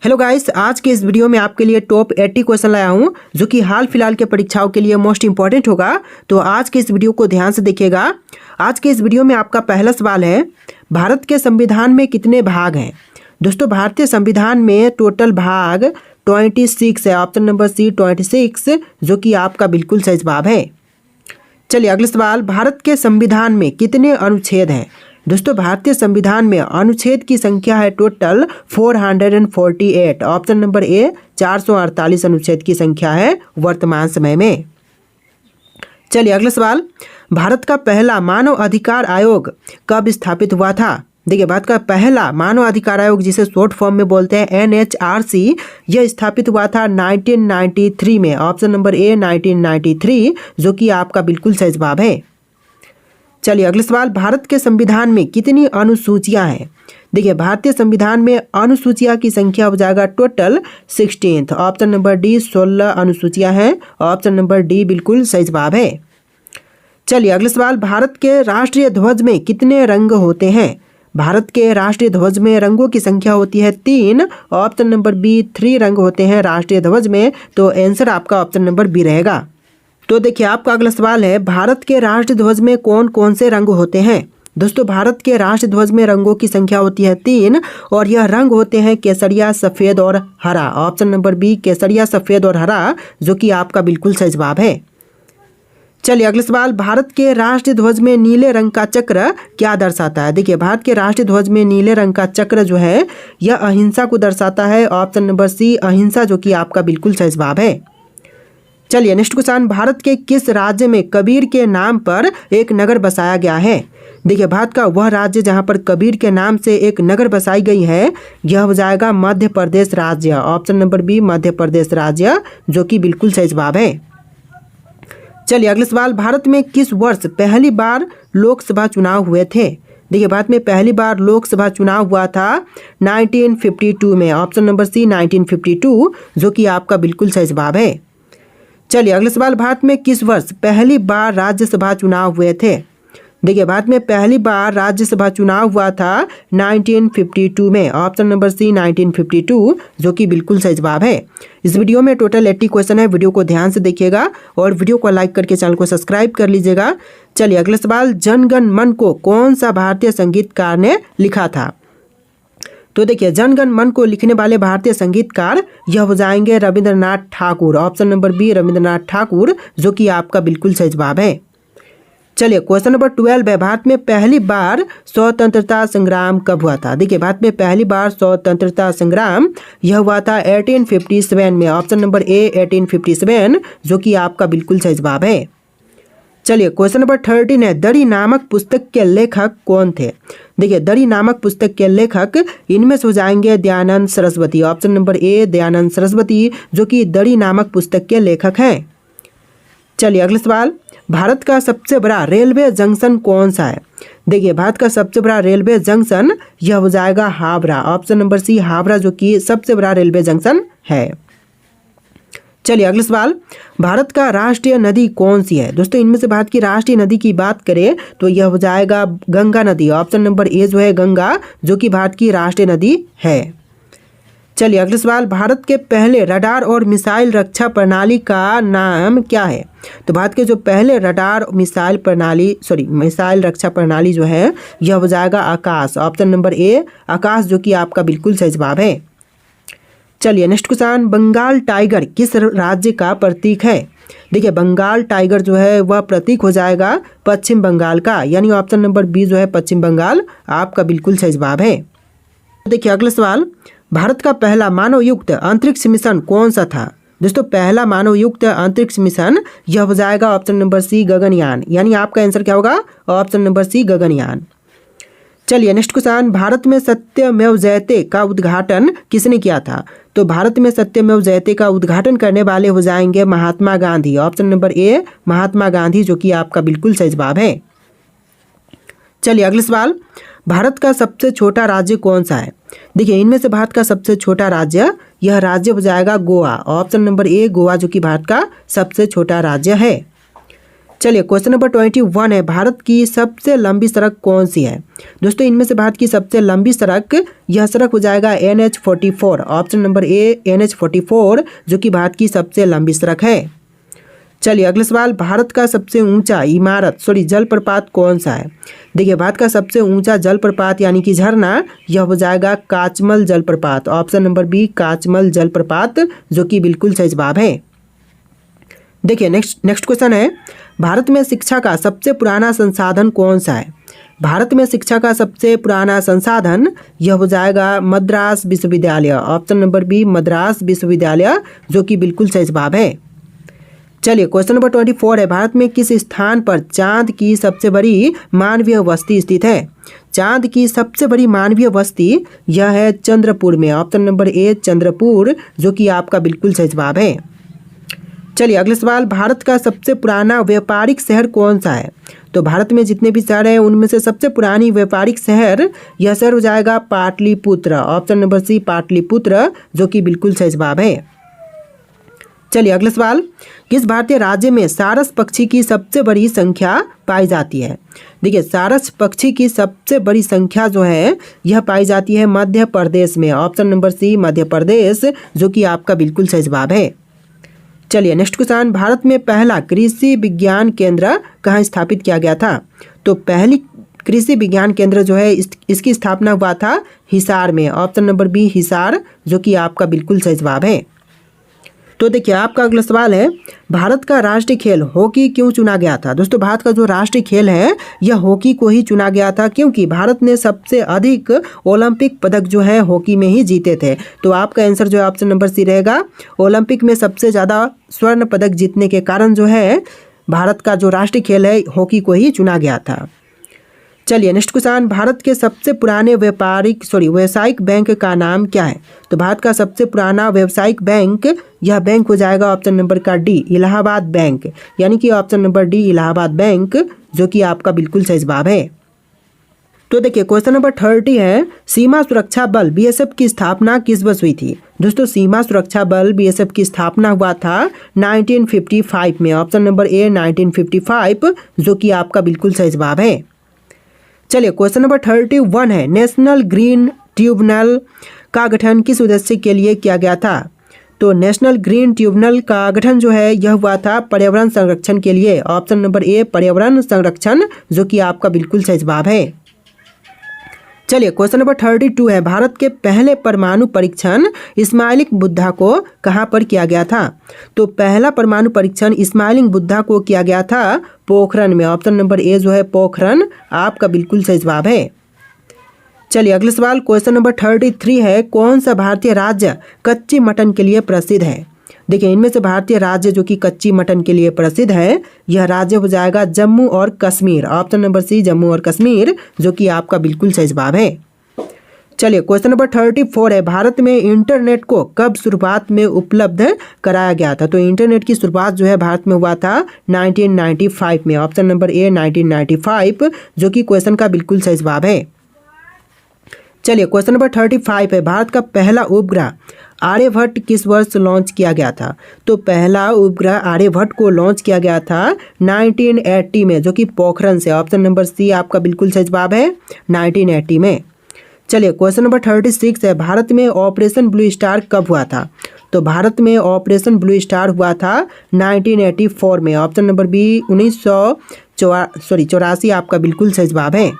Hello guys, आज के इस वीडियो में आपके लिए टॉप 80 क्वेश्चन लाया हूं जो कि हाल फिलहाल के परीक्षाओं के लिए मोस्ट इंपॉर्टेंट होगा। तो आज के इस वीडियो को ध्यान से देखिएगा। आज के इस वीडियो में आपका पहला सवाल है, भारत के संविधान में कितने भाग हैं? दोस्तों, भारतीय संविधान में टोटल भाग 26 है। ऑप्शन नंबर सी 26, जो कि आपका बिल्कुल सही जवाब है। चलिए अगला सवाल, भारत के संविधान में कितने अनुच्छेद हैं? दोस्तों, भारतीय संविधान में अनुच्छेद की संख्या है टोटल 448। ऑप्शन नंबर ए 448 अनुच्छेद की संख्या है वर्तमान समय में। चलिए अगला सवाल, भारत का पहला मानव अधिकार आयोग कब स्थापित हुआ था? देखिए, भारत का पहला मानव अधिकार आयोग, जिसे शॉर्ट फॉर्म में बोलते हैं NHRC, यह स्थापित हुआ था 1993 में। ऑप्शन नंबर ए 1993, जो कि आपका बिल्कुल सही जवाब है। चलिए अगला सवाल, भारत के संविधान में कितनी अनुसूचियां हैं? देखिए, भारतीय संविधान में अनुसूचियां की संख्या हो जाएगा टोटल 16। ऑप्शन नंबर डी 16 अनुसूचियां हैं। ऑप्शन नंबर डी बिल्कुल सही जवाब है। चलिए अगला सवाल, भारत के राष्ट्रीय ध्वज में कितने रंग होते हैं? भारत के राष्ट्रीय ध्वज में रंगों की संख्या होती है 3। ऑप्शन नंबर बी 3 रंग होते हैं राष्ट्रीय ध्वज में। तो आंसर आपका ऑप्शन नंबर बी रहेगा। तो देखिए, आपका अगला सवाल है, भारत के राष्ट्रीय ध्वज में कौन कौन से रंग होते हैं? दोस्तों, भारत के राष्ट्रीय ध्वज में रंगों की संख्या होती है 3 और यह रंग होते हैं केसरिया, सफेद और हरा। ऑप्शन नंबर बी केसरिया, सफेद और हरा, जो कि आपका बिल्कुल सही जवाब है। चलिए अगला सवाल, भारत के राष्ट्रीय ध्वज में नीले रंग का चक्र क्या दर्शाता है? देखिए, भारत के राष्ट्रीय ध्वज में नीले रंग का चक्र जो है यह अहिंसा को दर्शाता है। ऑप्शन नंबर सी अहिंसा, जो कि आपका बिल्कुल सही जवाब है। चलिए नेक्स्ट क्वेश्चन, भारत के किस राज्य में कबीर के नाम पर एक नगर बसाया गया है? देखिए, भारत का वह राज्य जहां पर कबीर के नाम से एक नगर बसाई गई है, यह हो जाएगा मध्य प्रदेश राज्य। Option number B Madhya Pradesh राज्य, जो कि बिल्कुल सही जवाब है। चलिए अगला सवाल, भारत में किस वर्ष पहली बार लोकसभा चुनाव हुए थे? देखिए, भारत में पहली बार लोकसभा चुनाव हुआ था 1952 में। ऑप्शन नंबर सी 1952, जो कि आपका बिल्कुल सही जवाब है। चलिए अगला सवाल, भारत में किस वर्ष पहली बार राज्यसभा चुनाव हुए थे? देखिए, भारत में पहली बार राज्यसभा चुनाव हुआ था 1952 में। ऑप्शन नंबर सी 1952, जो कि बिल्कुल सही जवाब है। इस वीडियो में टोटल 80 क्वेश्चन है। वीडियो को ध्यान से देखिएगा और वीडियो को लाइक करके चैनल को सब्सक्राइब कर लीजिएगा। चलिए अगला सवाल, जन गण मन को कौन सा भारतीय संगीतकार ने लिखा था? तो देखिए, जन गण मन को लिखने वाले भारतीय संगीतकार यह हो जाएंगे Ravindranath Thakur. Option number B Ravindranath Thakur, जो कि आपका बिल्कुल सही जवाब है। चलिए क्वेश्चन नंबर 12 है, भारत में पहली बार स्वतंत्रता संग्राम कब हुआ था? देखिए, भारत में पहली बार स्वतंत्रता संग्राम यह हुआ था 1857 में। ऑप्शन नंबर ए 1857, जो कि आपका बिल्कुल सही जवाब है। चलिए क्वेश्चन नंबर 13 है, दरी नामक पुस्तक के लेखक कौन थे? देखिए, दरी नामक पुस्तक के लेखक इनमें से हो जाएंगे Dayanand Saraswati. Option number A Dayanand Saraswati, जो कि दरी नामक पुस्तक के लेखक हैं। चलिए अगला सवाल, भारत का सबसे बड़ा रेलवे जंक्शन कौन सा है? देखिए, भारत का सबसे बड़ा रेलवे जंक्शन यह हो जाएगा Howrah. Option number C Howrah, जो कि सबसे बड़ा रेलवे जंक्शन है। चलिए अगला सवाल, भारत का राष्ट्रीय नदी कौन सी है? दोस्तों, इनमें से भारत की राष्ट्रीय नदी की बात करें तो यह हो जाएगा गंगा नदी। ऑप्शन नंबर ए जो है गंगा, जो कि भारत की राष्ट्रीय नदी है। चलिए अगला सवाल, भारत के पहले रडार और मिसाइल रक्षा प्रणाली का नाम क्या है? तो भारत के जो पहले रडार मिसाइल रक्षा प्रणाली जो है यह हो जाएगा आकाश। ऑप्शन नंबर ए आकाश, जो कि आपका बिल्कुल सही जवाब है। चलिए नेक्स्ट क्वेश्चन, बंगाल टाइगर किस राज्य का प्रतीक है? देखिए, बंगाल टाइगर जो है वह प्रतीक हो जाएगा पश्चिम बंगाल का, यानी ऑप्शन नंबर बी जो है पश्चिम बंगाल, आपका बिल्कुल सही जवाब है। देखिए अगला सवाल, भारत का पहला मानव युक्त अंतरिक्ष मिशन कौन सा था? दोस्तों, पहला मानव युक्त अंतरिक्ष मिशन यह हो जाएगा ऑप्शन नंबर सी गगनयान, यानी आपका आंसर क्या होगा? Option number C Gaganyaan. चलिए नेक्स्ट क्वेश्चन, भारत में सत्यमेव जयते का उद्घाटन किसने किया था? तो भारत में सत्यमेव जयते का उद्घाटन करने वाले हो जाएंगे Mahatma Gandhi. Option number A Mahatma Gandhi, जो कि आपका बिल्कुल सही जवाब है। चलिए अगला सवाल, भारत का सबसे छोटा राज्य कौन सा है? देखिए, इनमें से भारत का सबसे छोटा राज्य यह राज्य हो जाएगा Goa. Option number A Goa, जो कि भारत का सबसे छोटा राज्य है। चलिए क्वेश्चन नंबर 21 है, भारत की सबसे लंबी सड़क कौन सी है? दोस्तों इनमें से भारत की सबसे लंबी सड़क, यह सड़क हो जाएगा NH44, option number A NH44 जो कि भारत की सबसे लंबी सड़क है। चलिए अगला सवाल, भारत का सबसे ऊंचा जलप्रपात कौन सा है? देखिए भारत का सबसे ऊंचा जलप्रपात यानी कि झरना, यह हो जाएगा काचमल जलप्रपात, ऑप्शन नंबर बी काचमल जलप्रपात जो कि बिल्कुल सही जवाब है। देखिए नेक्स्ट क्वेश्चन है, भारत में शिक्षा का सबसे पुराना संसाधन कौन सा है? भारत में शिक्षा का सबसे पुराना संसाधन, यह हो जाएगा मद्रास विश्वविद्यालय, ऑप्शन नंबर बी मद्रास विश्वविद्यालय जो कि बिल्कुल सही जवाब है। चलिए क्वेश्चन नंबर 24 है, भारत में किस स्थान पर चांद की सबसे बड़ी मानवीय बस्ती स्थित है? चांद की सबसे बड़ी मानवीय बस्ती यह है चंद्रपुर में, ऑप्शन नंबर ए चंद्रपुर जो कि आपका बिल्कुल सही जवाब है। चलिए अगला सवाल, भारत का सबसे पुराना व्यापारिक शहर कौन सा है? तो भारत में जितने भी शहर हैं उनमें से सबसे पुरानी व्यापारिक शहर, यह शहर हो जाएगा Pataliputra, option number C Pataliputra जो कि बिल्कुल सही जवाब है। चलिए अगला सवाल, किस भारतीय राज्य में सारस पक्षी की सबसे बड़ी संख्या पाई जाती है? देखिए सारस पक्षी की सबसे बड़ी संख्या जो है यह पाई जाती है मध्य प्रदेश में, ऑप्शन नंबर सी मध्य प्रदेश जो कि आपका बिल्कुल सही जवाब है। चलिए नेक्स्ट क्वेश्चन, भारत में पहला कृषि विज्ञान केंद्र कहाँ स्थापित किया गया था? तो पहली कृषि विज्ञान केंद्र जो है इसकी स्थापना हुआ था हिसार में, ऑप्शन नंबर बी हिसार जो कि आपका बिल्कुल सही जवाब है। तो देखिए आपका अगला सवाल है, भारत का राष्ट्रीय खेल हॉकी क्यों चुना गया था? दोस्तों भारत का जो राष्ट्रीय खेल है यह हॉकी को ही चुना गया था क्योंकि भारत ने सबसे अधिक ओलंपिक पदक जो है हॉकी में ही जीते थे। तो आपका आंसर जो है ऑप्शन नंबर सी रहेगा, ओलंपिक में सबसे ज़्यादा स्वर्ण पदक जीतने के कारण जो है भारत का जो राष्ट्रीय खेल है हॉकी को ही चुना गया था। चलिए नेक्स्ट क्वेश्चन, भारत के सबसे पुराने व्यावसायिक बैंक का नाम क्या है? तो भारत का सबसे पुराना व्यावसायिक बैंक, यह बैंक हो जाएगा ऑप्शन नंबर का डी इलाहाबाद बैंक, यानी कि option number D Allahabad bank जो कि आपका बिल्कुल सही जवाब है। तो देखिए क्वेश्चन नंबर 30 है, सीमा सुरक्षा बल BSF की स्थापना किस वर्ष हुई थी? दोस्तों सीमा सुरक्षा बल BSF की स्थापना हुआ था 1955 में, ऑप्शन नंबर ए 1955 जो कि आपका बिल्कुल सही जवाब है। चलिए क्वेश्चन नंबर 31 है, नेशनल ग्रीन ट्रिब्यूनल का गठन किस उद्देश्य के लिए किया गया था? तो नेशनल ग्रीन ट्रिब्यूनल का गठन जो है यह हुआ था पर्यावरण संरक्षण के लिए, ऑप्शन नंबर ए पर्यावरण संरक्षण जो कि आपका बिल्कुल सही जवाब है। चलिए क्वेश्चन नंबर 32 है, भारत के पहले परमाणु परीक्षण इस्माइलिक बुद्धा को कहाँ पर किया गया था? तो पहला परमाणु परीक्षण इस्माइलिक बुद्धा को किया गया था पोखरण में, ऑप्शन नंबर ए जो है पोखरण आपका बिल्कुल सही जवाब है। चलिए अगला सवाल क्वेश्चन नंबर 33 है, कौन सा भारतीय राज्य कच्ची मटन के लिए प्रसिद्ध है? देखिए इनमें से भारतीय राज्य जो कि कच्ची मटन के लिए प्रसिद्ध है यह राज्य हो जाएगा जम्मू और Kashmir, option number C Jammu और कश्मीर जो कि आपका बिल्कुल सही जवाब है। चलिए क्वेश्चन नंबर 34 है, भारत में इंटरनेट को कब शुरुआत में उपलब्ध कराया गया था? तो इंटरनेट की शुरुआत जो है भारत में हुआ था 1995 में, ऑप्शन नंबर ए 1995 जो कि क्वेश्चन का बिल्कुल सही जवाब है। चलिए क्वेश्चन नंबर 35 है, भारत का पहला उपग्रह आर्यभट्ट किस वर्ष लॉन्च किया गया था? तो पहला उपग्रह आर्यभट्ट को लॉन्च किया गया था 1980 में जो कि पोखरण से, ऑप्शन नंबर सी आपका बिल्कुल सही जवाब है 1980 में। चलिए क्वेश्चन नंबर 36 है, भारत में ऑपरेशन ब्लू स्टार कब हुआ था? तो भारत में ऑपरेशन ब्लू स्टार हुआ था 1984 में, ऑप्शन नंबर बी 1984 आपका बिल्कुल सही जवाब है।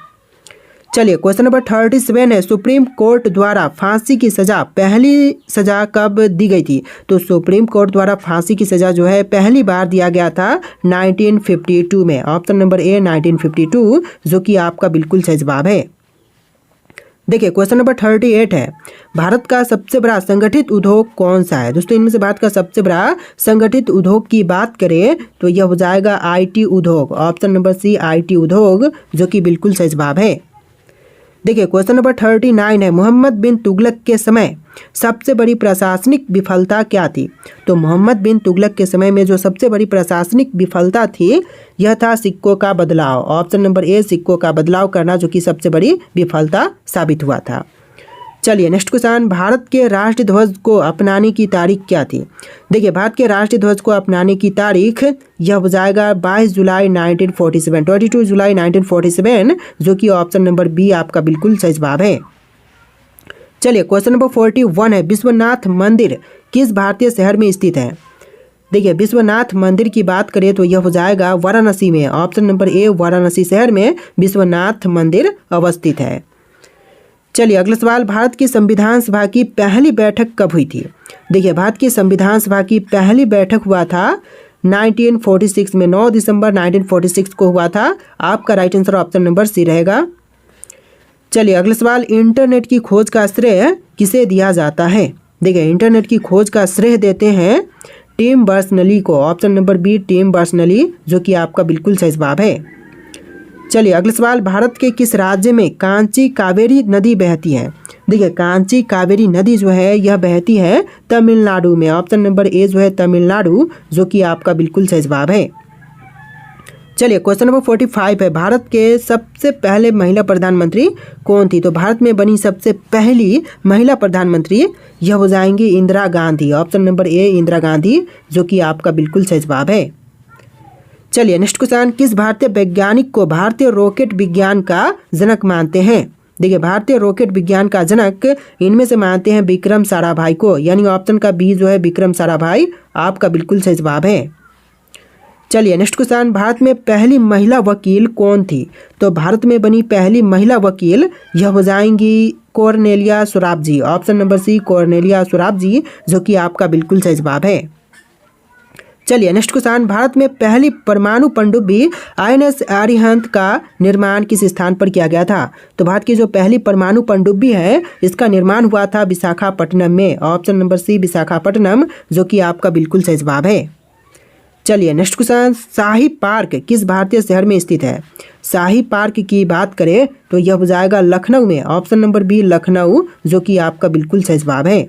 चलिए क्वेश्चन नंबर 37 है, सुप्रीम कोर्ट द्वारा फांसी की सज़ा पहली सज़ा कब दी गई थी? तो सुप्रीम कोर्ट द्वारा फांसी की सज़ा जो है पहली बार दिया गया था 1952 में, ऑप्शन नंबर ए 1952 जो कि आपका बिल्कुल सही जवाब है। देखिए क्वेश्चन नंबर 38 है, भारत का सबसे बड़ा संगठित उद्योग कौन सा है? दोस्तों इनमें से भारत का सबसे बड़ा संगठित उद्योग की बात करें तो यह हो जाएगा IT उद्योग, ऑप्शन नंबर सी IT उद्योग जो कि बिल्कुल सही जवाब है। देखिए क्वेश्चन नंबर 39 है, मोहम्मद बिन तुगलक के समय सबसे बड़ी प्रशासनिक विफलता क्या थी? तो मोहम्मद बिन तुगलक के समय में जो सबसे बड़ी प्रशासनिक विफलता थी यह था सिक्कों का बदलाव, ऑप्शन नंबर ए सिक्कों का बदलाव करना जो कि सबसे बड़ी विफलता साबित हुआ था। चलिए नेक्स्ट क्वेश्चन, भारत के राष्ट्रीय ध्वज को अपनाने की तारीख क्या थी? देखिए भारत के राष्ट्रीय ध्वज को अपनाने की तारीख यह हो जाएगा 22 जुलाई 1947, 22 जुलाई 1947, जो कि ऑप्शन नंबर बी आपका बिल्कुल सही जवाब है। चलिए क्वेश्चन नंबर 41 है, विश्वनाथ मंदिर किस भारतीय शहर में स्थित है? देखिए विश्वनाथ मंदिर की बात करें तो यह हो जाएगा वाराणसी में, ऑप्शन नंबर ए वाराणसी शहर में विश्वनाथ मंदिर अवस्थित है। चलिए अगला सवाल, भारत की संविधान सभा की पहली बैठक कब हुई थी? देखिए भारत की संविधान सभा की पहली बैठक हुआ था 1946 में, 9 दिसंबर 1946 को हुआ था। आपका right answer option number C रहेगा। चलिए अगला सवाल, इंटरनेट की खोज का श्रेय किसे दिया जाता है? देखिए इंटरनेट की खोज का श्रेय देते हैं टिम बर्नर्स-ली को, option number B Tim Berners-Lee, जो कि आपका बिल्कुल सही जवाब है। चलिए अगला सवाल, भारत के किस राज्य में कांची कावेरी नदी बहती है? देखिए कांची कावेरी नदी जो है यह बहती है तमिलनाडु में, ऑप्शन नंबर ए जो है तमिलनाडु, जो कि आपका बिल्कुल सही जवाब है। चलिए क्वेश्चन नंबर 45 है, भारत के सबसे पहले महिला प्रधानमंत्री कौन थी? तो भारत में बनी सबसे पहली महिला प्रधानमंत्री यह हो जाएंगी Indira Gandhi, option number A Indira Gandhi, जो कि आपका बिल्कुल सही जवाब है। चलिए नेक्स्ट क्वेश्चन, किस भारतीय वैज्ञानिक को भारतीय रॉकेट विज्ञान का जनक मानते हैं? देखिए भारतीय रॉकेट विज्ञान का जनक इनमें से मानते हैं विक्रम साराभाई को, यानी ऑप्शन का बी जो है विक्रम साराभाई आपका बिल्कुल सही जवाब है। चलिए नेक्स्ट क्वेश्चन, भारत में पहली महिला वकील कौन थी? तो भारत में बनी पहली महिला वकील यह हो जाएंगी कॉर्नेलिया सुराब जी, ऑप्शन नंबर सी कॉर्नेलिया सुराब जी, जो कि आपका बिल्कुल सही जवाब है। चलिए नेक्स्ट क्वेश्चन, भारत में पहली परमाणु पनडुब्बी INS अरिहंत का निर्माण किस स्थान पर किया गया था? तो भारत की जो पहली परमाणु पनडुब्बी है इसका निर्माण हुआ था विशाखापट्टनम में, ऑप्शन नंबर सी विशाखापट्टनम, जो कि आपका बिल्कुल सही जवाब है। चलिए नेक्स्ट क्वेश्चन, शाही पार्क किस भारतीय शहर में स्थित है? शाही पार्क की बात करें तो यह हो जाएगा लखनऊ में, ऑप्शन नंबर बी लखनऊ, जो कि आपका बिल्कुल सही जवाब है।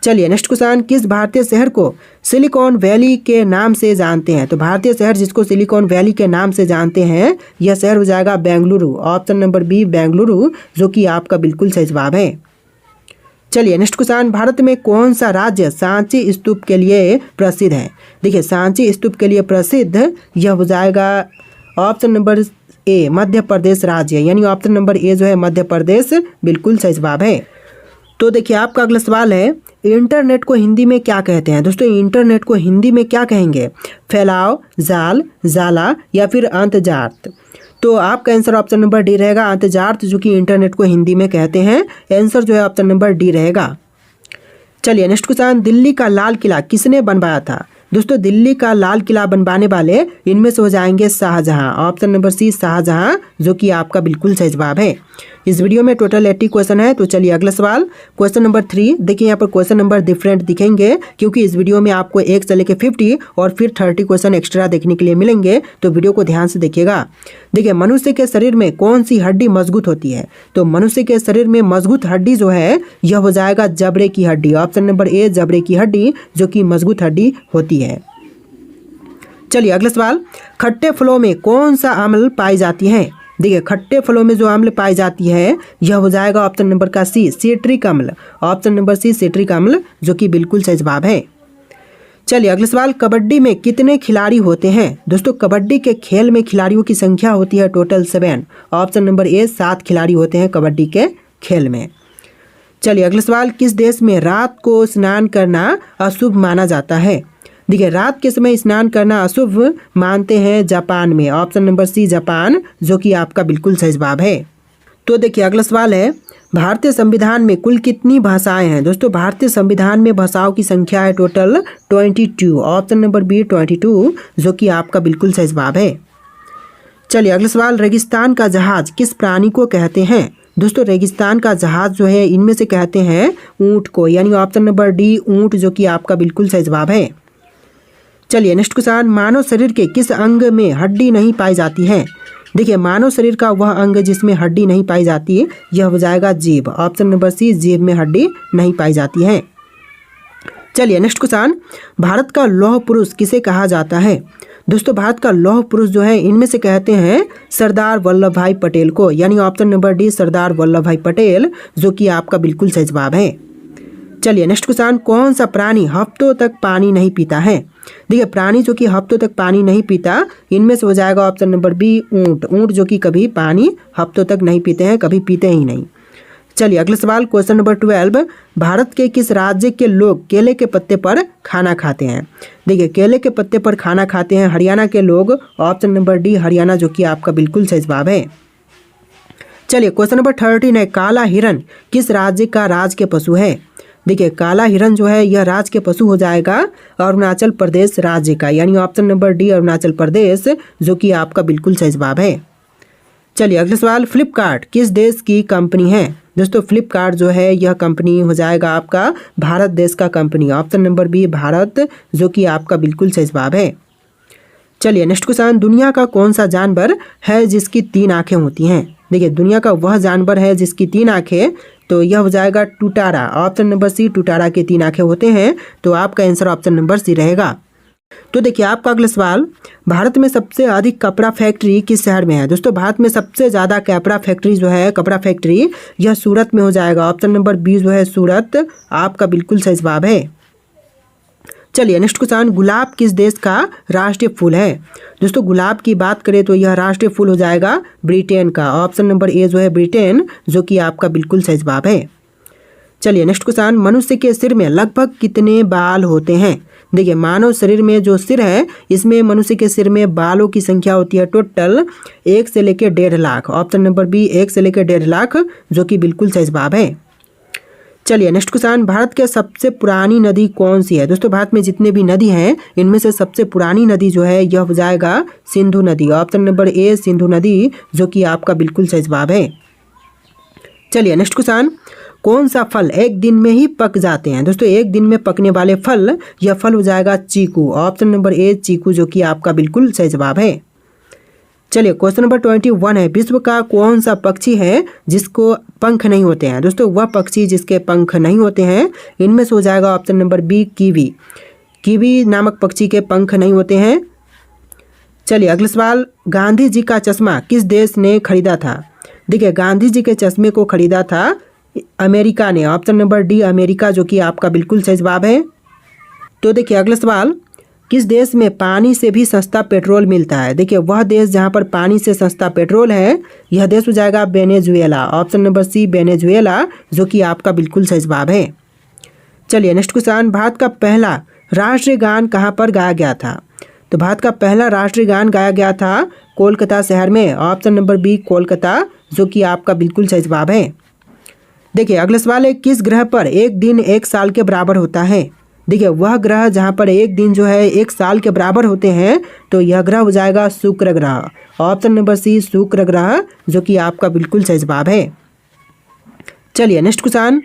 चलिए नेक्स्ट क्वेश्चन, किस भारतीय शहर को सिलिकॉन वैली के नाम से जानते हैं? तो भारतीय शहर जिसको सिलिकॉन वैली के नाम से जानते हैं यह शहर हो जाएगा Bengaluru, option number B Bengaluru, जो कि आपका बिल्कुल सही जवाब है। चलिए नेक्स्ट क्वेश्चन, भारत में कौन सा राज्य सांची स्तूप के लिए प्रसिद्ध है? देखिए सांची स्तूप के लिए प्रसिद्ध यह हो जाएगा option number A Madhya Pradesh राज्य, यानी ऑप्शन नंबर ए जो है मध्य प्रदेश बिल्कुल सही जवाब है। तो देखिए आपका अगला सवाल है, इंटरनेट को हिंदी में क्या कहते हैं? दोस्तों इंटरनेट को हिंदी में क्या कहेंगे? फैलाव, जाल, जाला या फिर अंतर्जात? तो आपका आंसर ऑप्शन नंबर डी रहेगा अंतर्जात, जो कि इंटरनेट को हिंदी में कहते हैं। आंसर जो है ऑप्शन नंबर डी रहेगा। चलिए नेक्स्ट क्वेश्चन, दिल्ली का लाल किला किसने बनवाया था? दोस्तों दिल्ली का लाल किला बनवाने वाले इनमें से हो जाएंगे Shahjahan, option number C Shahjahan, जो कि आपका बिल्कुल सही जवाब है। इस वीडियो में टोटल 80 क्वेश्चन है। तो चलिए अगला सवाल क्वेश्चन नंबर 3। देखिए यहाँ पर क्वेश्चन नंबर डिफरेंट दिखेंगे क्योंकि इस वीडियो में आपको 1 से लेकर 50 और फिर 30 क्वेश्चन एक्स्ट्रा देखने के लिए मिलेंगे, तो वीडियो को ध्यान से देखिएगा। देखिए मनुष्य के शरीर में कौन सी हड्डी मजबूत होती है? तो मनुष्य के शरीर में मजबूत हड्डी जो है यह हो जाएगा जबड़े की हड्डी, ऑप्शन नंबर ए जबड़े की हड्डी, जो कि मजबूत हड्डी होती है। चलिए अगला सवाल, खट्टे फलों में कौन सा अम्ल पाई जाती है? देखिए खट्टे फलों में जो अम्ल पाई जाती है यह हो जाएगा ऑप्शन नंबर का सी सिट्रिक अम्ल, ऑप्शन नंबर सी सिट्रिक अम्ल, जो कि बिल्कुल सही जवाब है। चलिए अगला सवाल, कबड्डी में कितने खिलाड़ी होते हैं? दोस्तों कबड्डी के खेल में खिलाड़ियों की संख्या होती है टोटल 7, ऑप्शन नंबर ए 7 खिलाड़ी होते हैं कबड्डी के खेल में। चलिए अगला सवाल, किस देश में रात को स्नान करना अशुभ माना जाता है? देखिए रात के समय स्नान करना अशुभ मानते हैं जापान में, ऑप्शन नंबर सी जापान, जो कि आपका बिल्कुल सही जवाब है। तो देखिए अगला सवाल है, भारतीय संविधान में कुल कितनी भाषाएं हैं? दोस्तों भारतीय संविधान में भाषाओं की संख्या है टोटल 22, ऑप्शन नंबर बी 22, जो कि आपका बिल्कुल सही जवाब है। चलिए अगला सवाल, रेगिस्तान का जहाज किस प्राणी को कहते हैं? दोस्तों रेगिस्तान का जहाज जो है इनमें से कहते हैं ऊँट को, यानी ऑप्शन नंबर डी ऊँट, जो कि आपका बिल्कुल सही जवाब है। चलिए नेक्स्ट क्वेश्चन, मानव शरीर के किस अंग में हड्डी नहीं पाई जाती है? देखिए मानव शरीर का वह अंग जिसमें हड्डी नहीं पाई जाती यह हो जाएगा जीभ, ऑप्शन नंबर सी जीभ में हड्डी नहीं पाई जाती है। चलिए नेक्स्ट क्वेश्चन, भारत का लौह पुरुष किसे कहा जाता है? दोस्तों भारत का लौह पुरुष जो है इनमें से कहते हैं सरदार वल्लभ भाई पटेल को, यानी option number D Sardar Vallabh भाई पटेल, जो कि आपका बिल्कुल सही जवाब है। चलिए नेक्स्ट क्वेश्चन, कौन सा प्राणी हफ्तों तक पानी नहीं पीता है? देखिए प्राणी जो कि हफ्तों तक पानी नहीं पीता, इनमें से हो जाएगा ऑप्शन नंबर बी ऊंट। ऊंट जो कि कभी पानी हफ्तों तक नहीं पीते हैं, कभी पीते ही नहीं। चलिए अगला सवाल, क्वेश्चन नंबर 12, भारत के किस राज्य के लोग केले के पत्ते पर खाना खाते हैं? देखिए केले के पत्ते पर खाना खाते हैं हरियाणा के लोग, ऑप्शन नंबर डी हरियाणा, जो कि आपका बिल्कुल सही जवाब है। चलिए क्वेश्चन नंबर 13 है, काला हिरन किस राज्य का राज के पशु है? देखिए काला हिरन जो है यह राज के पशु हो जाएगा अरुणाचल प्रदेश राज्य का, यानी option number D Arunachal Pradesh, जो कि आपका बिल्कुल सही जवाब है। चलिए अगला सवाल, फ्लिपकार्ट किस देश की कंपनी है? दोस्तों फ्लिपकार्ट जो है यह कंपनी हो जाएगा आपका भारत देश का company, option number B Bharat, जो कि आपका बिल्कुल सही जवाब है। चलिए नेक्स्ट क्वेश्चन, दुनिया का कौन सा जानवर है जिसकी 3 आंखें होती हैं? देखिए दुनिया का वह जानवर है जिसकी 3 आंखें, तो यह हो जाएगा टुटारा, ऑप्शन नंबर सी, टुटारा के 3 आंखें होते हैं, तो आपका आंसर ऑप्शन नंबर सी रहेगा। तो देखिए आपका अगला सवाल, भारत में सबसे अधिक कपड़ा फैक्ट्री किस शहर में है? दोस्तों भारत में सबसे ज़्यादा कपड़ा फैक्ट्री जो है, कपड़ा फैक्ट्री, यह सूरत में हो जाएगा, ऑप्शन नंबर बी जो है सूरत, आपका बिल्कुल सही जवाब है। चलिए नेक्स्ट क्वेश्चन, गुलाब किस देश का राष्ट्रीय फूल है? दोस्तों गुलाब की बात करें तो यह राष्ट्रीय फूल हो जाएगा ब्रिटेन का, ऑप्शन नंबर ए जो है ब्रिटेन, जो कि आपका बिल्कुल सही जवाब है। चलिए नेक्स्ट क्वेश्चन, मनुष्य के सिर में लगभग कितने बाल होते हैं? देखिए मानव शरीर में जो सिर है, इसमें मनुष्य के सिर में बालों की संख्या होती है टोटल 1 से लेकर 1.5 लाख, ऑप्शन नंबर बी 1 से लेकर 1.5 लाख, जो कि बिल्कुल सही जवाब है। चलिए नेक्स्ट क्वेश्चन, भारत के सबसे पुरानी नदी कौन सी है? दोस्तों भारत में जितने भी नदी हैं इनमें से सबसे पुरानी नदी जो है यह हो जाएगा सिंधु नदी, ऑप्शन नंबर ए सिंधु नदी, जो कि आपका बिल्कुल सही जवाब है। चलिए नेक्स्ट क्वेश्चन, कौन सा फल एक दिन में ही पक जाते हैं? दोस्तों एक दिन में पकने वाले फल, यह फल हो जाएगा चीकू, ऑप्शन नंबर ए चीकू, जो कि आपका बिल्कुल सही जवाब है। चलिए क्वेश्चन नंबर 21 है, विश्व का कौन सा पक्षी है जिसको पंख नहीं होते हैं? दोस्तों वह पक्षी जिसके पंख नहीं होते हैं, इनमें से हो जाएगा option number B kiwi. Kiwi नामक पक्षी के पंख नहीं होते हैं। चलिए अगला सवाल, गांधी जी का चश्मा किस देश ने खरीदा था? देखिए गांधी जी के चश्मे को खरीदा था अमेरिका ने, ऑप्शन नंबर डी अमेरिका, जो कि आपका बिल्कुल सही जवाब है। तो देखिए अगला सवाल, किस देश में पानी से भी सस्ता पेट्रोल मिलता है? देखिए वह देश जहां पर पानी से सस्ता पेट्रोल है, यह देश हो जाएगा Venezuela, option number C Venezuela, जो कि आपका बिल्कुल सही जवाब है। चलिए नेक्स्ट क्वेश्चन, भारत का पहला राष्ट्रीय गान कहाँ पर गाया गया था? तो भारत का पहला राष्ट्रीय गान गाया गया था कोलकाता शहर में, ऑप्शन नंबर बी कोलकाता, जो कि आपका बिल्कुल सही जवाब है। देखिए अगला सवाल है, किस ग्रह पर एक दिन 1 साल के बराबर होता है? देखिए वह ग्रह जहाँ पर एक दिन जो है 1 साल के बराबर होते हैं, तो यह ग्रह हो जाएगा शुक्र ग्रह, ऑप्शन नंबर सी शुक्र ग्रह, जो कि आपका बिल्कुल सही जवाब है। चलिए नेक्स्ट क्वेश्चन,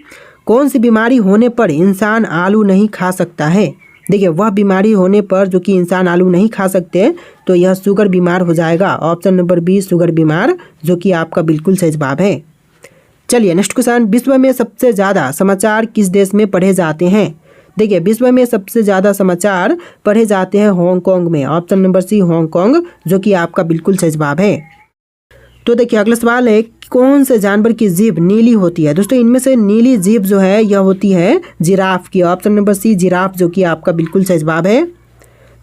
कौन सी बीमारी होने पर इंसान आलू नहीं खा सकता है? देखिए वह बीमारी होने पर जो कि इंसान आलू नहीं खा सकते, तो यह शुगर बीमार हो जाएगा, ऑप्शन नंबर बी शुगर बीमार, जो कि आपका बिल्कुल सही जवाब है। चलिए नेक्स्ट क्वेश्चन, विश्व में सबसे ज़्यादा समाचार किस देश में पढ़े जाते हैं? देखिए विश्व में सबसे ज़्यादा समाचार पढ़े जाते हैं हांगकांग में, ऑप्शन नंबर सी हांगकांग, जो कि आपका बिल्कुल सही जवाब है। तो देखिए अगला सवाल है, कौन से जानवर की जीभ नीली होती है? दोस्तों इनमें से नीली जीभ जो है यह होती है जिराफ की, ऑप्शन नंबर सी जिराफ, जो कि आपका बिल्कुल सही जवाब है।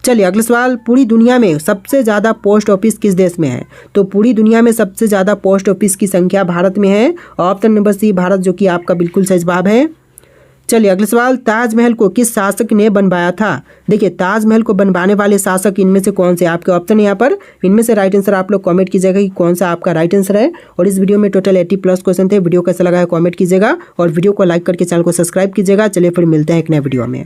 चलिए अगला सवाल, पूरी दुनिया में सबसे ज़्यादा पोस्ट ऑफिस किस देश में है? तो पूरी दुनिया में सबसे ज़्यादा पोस्ट ऑफिस की संख्या भारत में है, ऑप्शन नंबर सी भारत, जो कि आपका बिल्कुल सही जवाब है। चलिए अगला सवाल, ताजमहल को किस शासक ने बनवाया था? देखिए ताजमहल को बनवाने वाले शासक इनमें से कौन से? आपके ऑप्शन है यहाँ पर, इनमें से राइट आंसर आप लोग कमेंट कीजिएगा कि कौन सा आपका राइट आंसर है। और इस वीडियो में टोटल 80+ क्वेश्चन थे। वीडियो कैसा लगा है कमेंट कीजिएगा और वीडियो को लाइक करके चैनल को सब्सक्राइब कीजिएगा। चलिए फिर मिलते हैं एक नए वीडियो में।